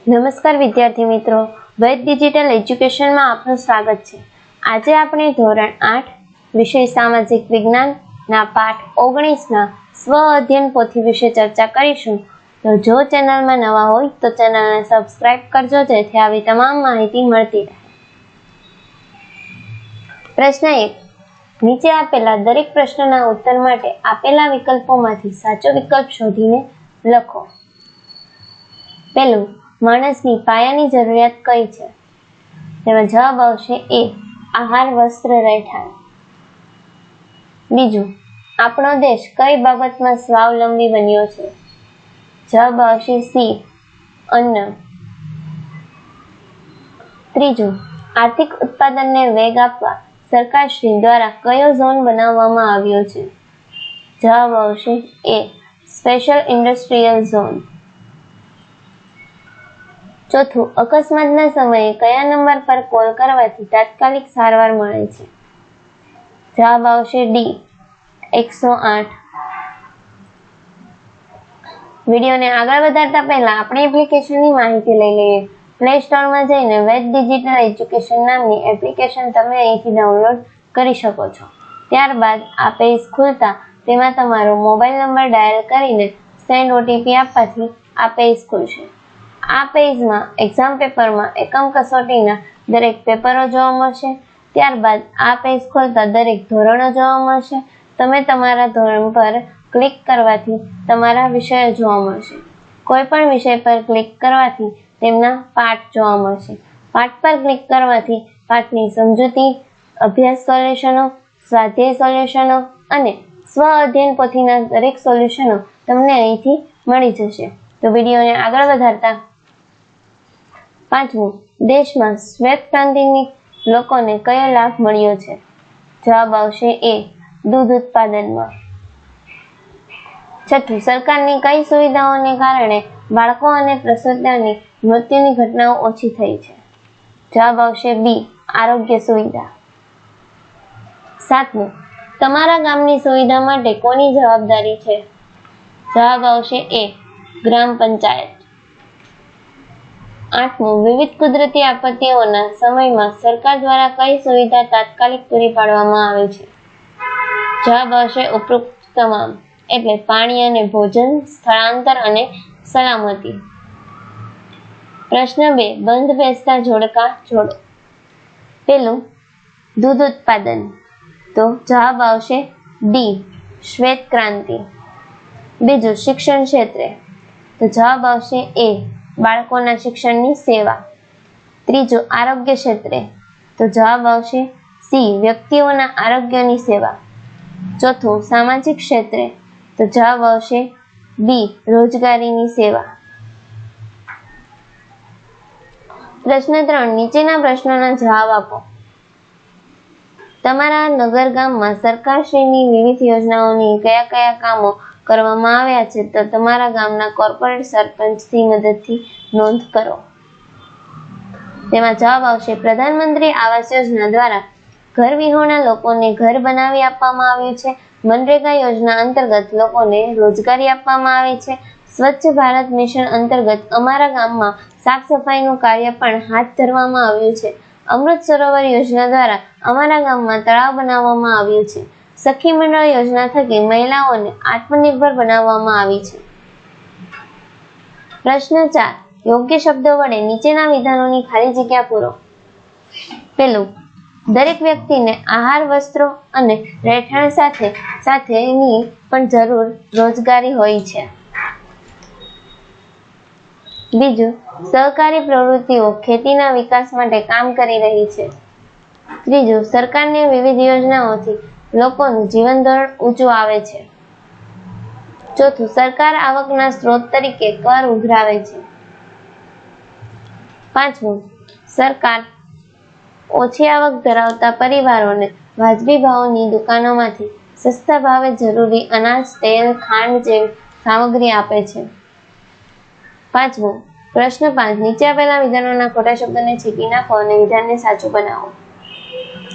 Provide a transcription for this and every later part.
નમસ્કાર વિદ્યાર્થી મિત્રો, વૈદ ડિજિટલ એજ્યુકેશનમાં આપનું સ્વાગત છે। આજે આપણે ધોરણ 8 વિષય સામાજિક વિજ્ઞાનના પાઠ 19ના સ્વ અધ્યયન પોથી વિશે ચર્ચા કરીશું। તો જો ચેનલમાં નવા હોય તો ચેનલને સબસ્ક્રાઇબ કરજો જેથી આવી તમામ માહિતી મળતી રહે। પ્રશ્ન 1, નીચે આપેલા દરેક પ્રશ્નના ઉત્તર માટે આપેલા વિકલ્પોમાંથી સાચો વિકલ્પ શોધીને લખો। પહેલું, માણસની પાયાની જરૂરિયાત કઈ છે? તેમાં જવાબ આવશે A, આહાર, વસ્ત્ર, રહેઠાણ। બીજું, આપણો દેશ કઈ બાબતમાં સ્વાવલંબી બન્યો છે? જવાબ આવશે C, અન્ન। ત્રીજું, આર્થિક ઉત્પાદનને વેગ આપવા સરકારશ્રી દ્વારા કયો ઝોન બનાવવામાં આવ્યો છે? જવાબ આવશે A, સ્પેશિયલ ઇન્ડસ્ટ્રીયલ ઝોન। ચોથું, અકસ્માતના સમયે કયા નંબર પર કોલ કરવાથી તાત્કાલિક સારવાર મળે છે? જવાબ આવશે D, 108। વિડીયોને આગળ વધારતા પહેલા આપણી એપ્લિકેશનની માહિતી લઈ લઈએ। પ્લે સ્ટોરમાં જઈને વૈદ ડિજિટલ એજ્યુકેશન નામની એપ્લિકેશન તમે અહીંથી ડાઉનલોડ કરી શકો છો। ત્યારબાદ આ પેજ ખુલતા તેમાં તમારો મોબાઈલ નંબર ડાયલ કરીને સેન્ડ OTP આપવાથી આ પેજ ખુલશે। આ પેજમાં એક્ઝામ પેપરમાં એકમ કસોટીના દરેક પેપરો જોવા મળશે। ત્યારબાદ આ પેજ ખોલતા દરેક ધોરણો જોવા મળશે। તમે તમારા ધોરણ પર ક્લિક કરવાથી તમારા વિષયો જોવા મળશે। કોઈ પણ વિષય પર ક્લિક કરવાથી તેમના પાઠ જોવા મળશે। પાઠ પર ક્લિક કરવાથી પાઠની સમજૂતી, અભ્યાસ સોલ્યુશનો, સ્વાધ્યાય સોલ્યુશનો અને સ્વ અધ્યયન પોથીના દરેક સોલ્યુશનો તમને અહીંથી મળી જશે। તો વિડીયોને આગળ વધારતા પાંચમું, દેશમાં શ્વેત ક્રાંતિની લોકોને કયો લાભ મળ્યો છે? જવાબ આવશે A, દૂધ ઉત્પાદનમાં। છઠ્ઠું, સરકારની કઈ સુવિધાઓને કારણે બાળકો અને પ્રસૂતિની મૃત્યુની ઘટનાઓ ઓછી થઈ છે? જવાબ આવશે B, આરોગ્ય સુવિધા। સાતમું, તમારા ગામની સુવિધા માટે કોની જવાબદારી છે? જવાબ આવશે A, ગ્રામ પંચાયત। આઠમું, વિવિધ કુદરતી આપત્તિઓના સમયમાં સરકાર દ્વારા કઈ સુવિધા તાત્કાલિક પૂરી પાડવામાં આવે છે? જવાબ આવશે ઉપરોક્ત તમામ, એટલે પાણી અને ભોજન, સ્થળાંતર અને સલામતી। પ્રશ્ન 2, બંધ બેસતા જોડકા જોડો। પેલું, દૂધ ઉત્પાદન, તો જવાબ આવશે D, શ્વેત ક્રાંતિ। બીજું, શિક્ષણ ક્ષેત્રે, તો જવાબ આવશે A, બાળકોના શિક્ષણની સેવા। ત્રીજું, આરોગ્ય ક્ષેત્રે, તો જવાબ આવશે C, વ્યક્તિઓના આરોગ્યની સેવા। ચોથું, સામાજિક ક્ષેત્રે, તો જવાબ આવશે B, રોજગારીની સેવા। પ્રશ્ન 3, નીચેના પ્રશ્નોના જવાબ આપો। તમારા નગર ગામમાં સરકારશ્રીની વિવિધ યોજનાઓની કયા કયા કામો કરવામાં આવ્યા છે? તો તમારા ગામના કોર્પોરેટ સરપંચની મદદથી નોંધ કરો। તેમાં જવાબ આવશે પ્રધાનમંત્રી આવાસ યોજના દ્વારા ઘર વિહોણા લોકોને ઘર બનાવી આપવામાં આવ્યું છે। મનરેગા યોજના અંતર્ગત લોકોને રોજગારી આપવામાં આવે છે। સ્વચ્છ ભારત મિશન અંતર્ગત અમારા ગામમાં સાફ સફાઈનું કાર્ય પણ હાથ ધરવામાં આવ્યું છે। અમૃત સરોવર યોજના દ્વારા અમારા ગામમાં તળાવ બનાવવામાં આવ્યું છે। સખી મંડળ યોજના થકી મહિલાઓને આત્મનિર્ભર બનાવવામાં આવી છે। પ્રશ્ન 4, યોગ્ય શબ્દો વડે નીચેના વિધાનોની ખાલી જગ્યા પૂરો। પેલું, દરેક વ્યક્તિને આહાર, વસ્ત્રો અને રહેઠાણ સાથેની પણ જરૂર રોજગારી હોય છે। બીજું, સહકારી પ્રવૃત્તિઓ ખેતીના વિકાસ માટે કામ કરી રહી છે। ત્રીજું, સરકારની વિવિધ યોજનાઓથી લોકોનું જીવન ધોરણ ઊંચું આવે છે। ચોથું, સરકાર આવકના સ્ત્રોત તરીકે કર ઉઘરાવે છે। પાંચમું, સરકાર ઓછી આવક ધરાવતા પરિવારોને વાજબી ભાવની દુકાનોમાંથી સસ્તા ભાવે જરૂરી અનાજ, તેલ, ખાંડ જેવી સામગ્રી આપે છે। પાંચમું, પ્રશ્ન 5, નીચે આપેલા વિધાનોના ખોટા શબ્દોને છેકી નાખો અને વિધાનને સાચું બનાવો।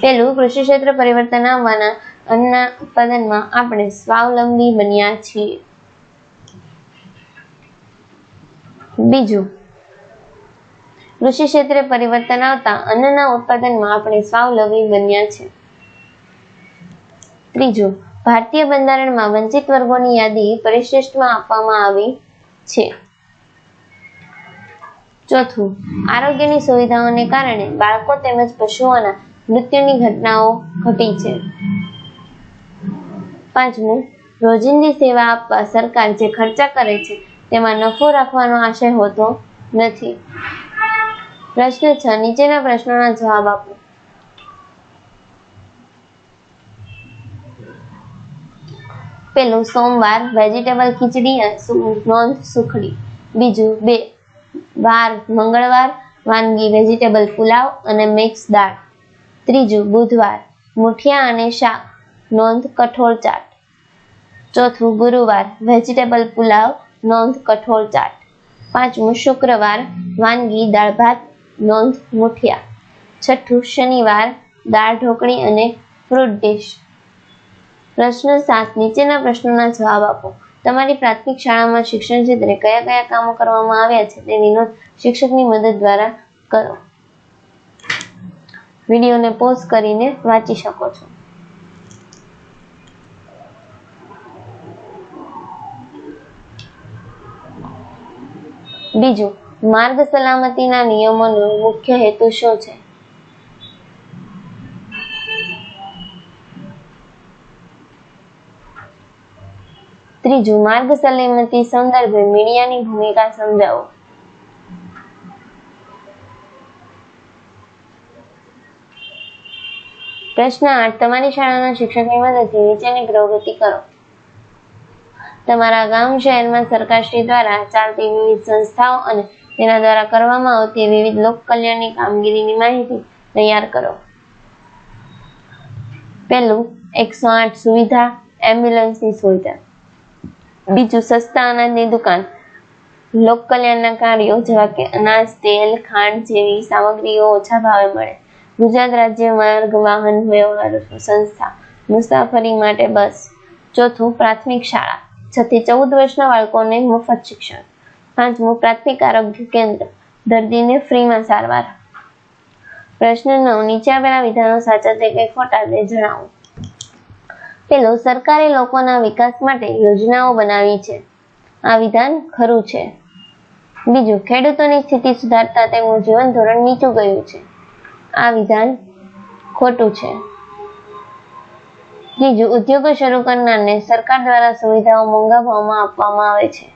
પેલું, કૃષિ ક્ષેત્ર પરિવર્તન આવવાના અન્નના ઉત્પાદનમાં આપણે સ્વાવલંબી બન્યા છીએ। બીજું, કૃષિ ક્ષેત્રે પરિવર્તન આવતા અન્નના ઉત્પાદનમાં આપણે સ્વાવલંબી બન્યા છે. ત્રીજું, ભારતીય બંધારણમાં વંચિત વર્ગોની યાદી પરિશિષ્ટમાં આપવામાં આવી છે. ચોથું, આરોગ્યની સુવિધાઓને કારણે બાળકો તેમજ પશુઓના મૃત્યુની ઘટનાઓ ઘટી છે. પાંચમું, રોજિંદી સેવા આપવા સરકાર જે ખર્ચા કરે છે તેમાં નફો રાખવાનો આશય હોતો નથી. પ્રશ્ન 6, નીચેના પ્રશ્નોના જવાબ આપો. પેલું, સોમવાર વેજીટેબલ ખીચડી નોંધ સુખડી. બીજું, વાર મંગળવાર વાનગી વેજીટેબલ પુલાવ અને મિક્સ દાળ. ત્રીજું, બુધવાર મુઠિયા અને શાક નોંધ કઠોળ ચાટ. ચોથું, ગુરુવાર વેજીટેબલ પુલાવ નોંધ કઠોળ ચાટ. પાંચમું, શુક્રવાર વાનગી દાળ ભાત નોંધ મુઠિયા. છઠ્ઠું, શનિવાર દાળ ઢોકળી અને ફ્રૂટ ડીશ. પ્રશ્ન 7, નીચેના પ્રશ્નોના જવાબ આપો. તમારી પ્રાથમિક શાળામાં શિક્ષણ ક્ષેત્રે કયા કયા કામો કરવામાં આવ્યા છે તેની નોંધ શિક્ષકની મદદ દ્વારા કરો. વિડીયોને પોઝ કરીને વાંચી શકો છો. બીજું, માર્ગ સલામતીના નિયમોનો મુખ્ય હેતુ શું છે? ત્રીજું, માર્ગ સલામતી સંદર્ભે મીડિયાની ભૂમિકા સમજાવો. પ્રશ્ન 8, તમારી શાળાના શિક્ષકની મદદથી નીચેની પ્રવૃત્તિ કરો. તમારા ગામ શહેરમાં સરકારશ્રી દ્વારા ચાલતી વિવિધ સંસ્થાઓ અને તેના દ્વારા કરવામાં આવતી વિવિધ લોક કલ્યાણની કામગીરીની માહિતી તૈયાર કરો. પહેલું, 108 સુવિધા, એમ્બ્યુલન્સની સુવિધા. બીજું, સસ્તા અનાજની દુકાન, લોક કલ્યાણના કાર્યો જેવા કે અનાજ, તેલ, ખાંડ જેવી સામગ્રીઓ ઓછા ભાવે મળે. ગુજરાત રાજ્ય માર્ગ વાહન વ્યવહાર સંસ્થા, મુસાફરી માટે બસ. ચોથું, પ્રાથમિક શાળા, 6 થી 14 વર્ષના બાળકોને મફત શિક્ષણ. પાંચમું, પ્રાથમિક આરોગ્ય કેન્દ્ર, દર્દીને ફ્રીમાં સારવાર. પ્રશ્ન 9, નીચે આપેલા વિધાનો સાચા છે કે ખોટા તે જણાવો. પેલું, સરકારે લોકોના વિકાસ માટે યોજનાઓ બનાવી છે. આ વિધાન ખરું છે. બીજું, ખેડૂતોની સ્થિતિ સુધારતા તેમનું જીવન ધોરણ નીચું ગયું છે. આ વિધાન ખોટું છે. ત્રીજું, ઉદ્યોગો શરૂ કરનારને સરકાર દ્વારા સુવિધાઓ મોંઘા ભાવમાં આપવામાં આવે છે.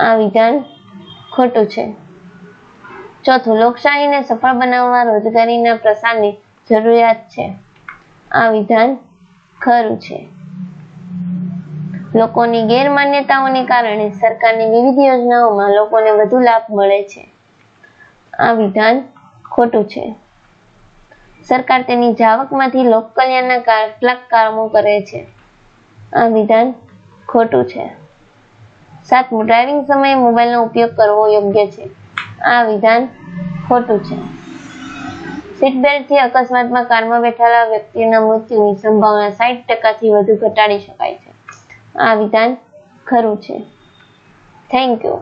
આ વિધાન ખોટું છે. ચોથું, લોકશાહીને સફળ બનાવવા રોજગારીના પ્રસારની જરૂરિયાત છે. આ વિધાન ખરું છે. લોકોની ગેરમાન્યતાઓને કારણે સરકારની વિવિધ યોજનાઓમાં લોકોને વધુ લાભ મળે છે. આ વિધાન ખોટું છે. સરકાર તેની જાવકમાંથી લોક કલ્યાણના કેટલાક કામો કરે છે. આ વિધાન ખોટું છે. સાતમું, ડ્રાઇવિંગ સમયે મોબાઈલનો ઉપયોગ કરવો યોગ્ય છે. આ વિધાન ખોટું છે. સીટ બેલ્ટથી અકસ્માતમાં કારમાં બેઠેલા વ્યક્તિના મૃત્યુની સંભાવના 60% વધુ ઘટાડી શકાય છે. આ વિધાન ખરું છે. Thank you.